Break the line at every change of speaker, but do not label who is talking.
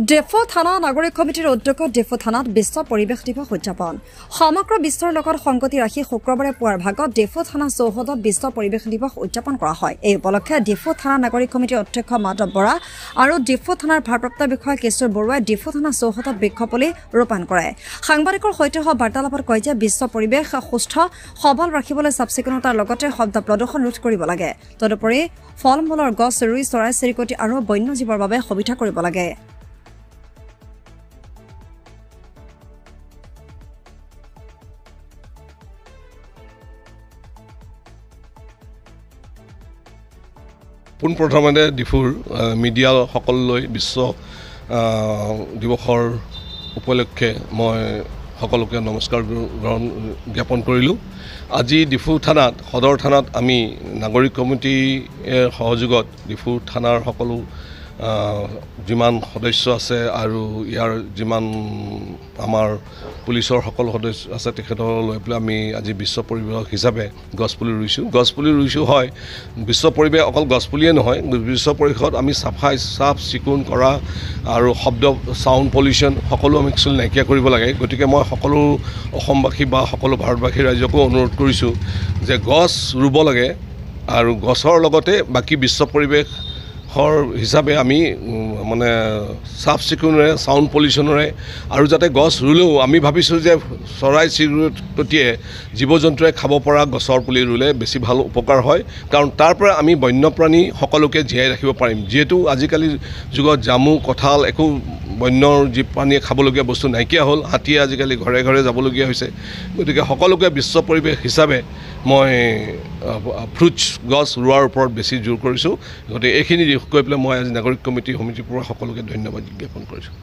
Defoe থানা নাগৰিক কমিটিৰ উদ্যোগত ডেফো থানাত বিশ্ব পৰিৱেশ দিৱস উদযাপন সমগ্ৰ বিশ্বৰ লগত সংগতি ৰাখি শুক্ৰবাৰে পুৱাৰ ভাগত ডেফো থানা চৌহদত বিশ্ব পৰিৱেশ দিৱস উদযাপন কৰা হয় এই উপলক্ষে ডেফো থানা নাগৰিক কমিটিৰ অধ্যক্ষ মাধৱ বৰা আৰু ডেফো থানাৰ ভাৰপ্ৰাপ্ত বিষয়া কিশোৰ বৰুৱাই ডেফো থানা চৌহদত বৃক্ষপুলি ৰোপণ কৰে সাংবাদিকৰ সৈতে হোৱা বাৰ্তালাপত কয় যে বিশ্ব পৰিৱেশ সুস্থ সবল ৰাখিবলৈ চাফচিকুণতাৰ লগতে শব্দ প্ৰদূষণ ৰোধ কৰিব লাগে তদুপৰি ফল মূলৰ গছ ৰুই চৰাই চিৰিকটি আৰু বন্যজীৱৰ বাবে সুবিধা কৰিব লাগে
পোনপ্ৰথমতে ডিফুৰ মিডিয়া সকললৈ বিশ্ব দিৱসৰ উপলক্ষে মই সকলোকে নমস্কাৰ জ্ঞাপন কৰিলোঁ আজি ডিফু থানাত সদৰ থানাত আমি নাগৰিক কমিটিৰ সহযোগত ডিফু থানাৰ সকলো যিমান সদস্য আছে আৰু ইয়াৰ যিমান আমাৰ পুলিচৰ সকলো সদস্য আছে তেখেতসকলক লৈ পেলাই আমি আজি বিশ্ব পৰিৱেশ হিচাপে গছপুলি ৰুইছোঁ হয় বিশ্ব পৰিৱেশ অকল গছপুলিয়ে নহয় বিশ্ব পৰিৱেশত আমি চাফ চিকুণ কৰা আৰু শব্দ চাউণ্ড পলিউশ্যন সকলো আমি একচুৱেলি নাইকিয়া কৰিব লাগে গতিকে মই সকলো অসমবাসী বা সকলো ভাৰতবাসী ৰাইজকো অনুৰোধ কৰিছোঁ যে গছ ৰুব লাগে আৰু গছৰ লগতে বাকী বিশ্ব পৰিৱেশ হিচাপে আমি মানে চাফ চিকুণৰে চাউণ্ড পলিউশ্যনেৰে আৰু যাতে গছ ৰুলেও আমি ভাবিছোঁ যে চৰাই চিৰিকটিয়ে জীৱ জন্তুৱে খাব পৰা গছৰ পুলি ৰুলে বেছি ভাল উপকাৰ হয় কাৰণ তাৰ পৰা আমি বন্যপ্ৰাণী সকলোকে জীয়াই ৰাখিব পাৰিম যিহেতু আজিকালি যুগত জামু কঁঠাল একো বন্য জীৱ প্ৰাণীয়ে খাবলগীয়া বস্তু নাইকিয়া হ'ল হাতীয়ে আজিকালি ঘৰে ঘৰে যাবলগীয়া হৈছে গতিকে সকলোকে বিশ্ব পৰিৱেশ হিচাপে মই ফ্ৰুটছ গছ ৰোৱাৰ ওপৰত বেছি জোৰ কৰিছোঁ গতিকে এইখিনি কৈ পেলাই মই আজি নাগৰিক কমিটিৰ পৰা সকলোকে ধন্যবাদ জ্ঞাপন কৰিছোঁ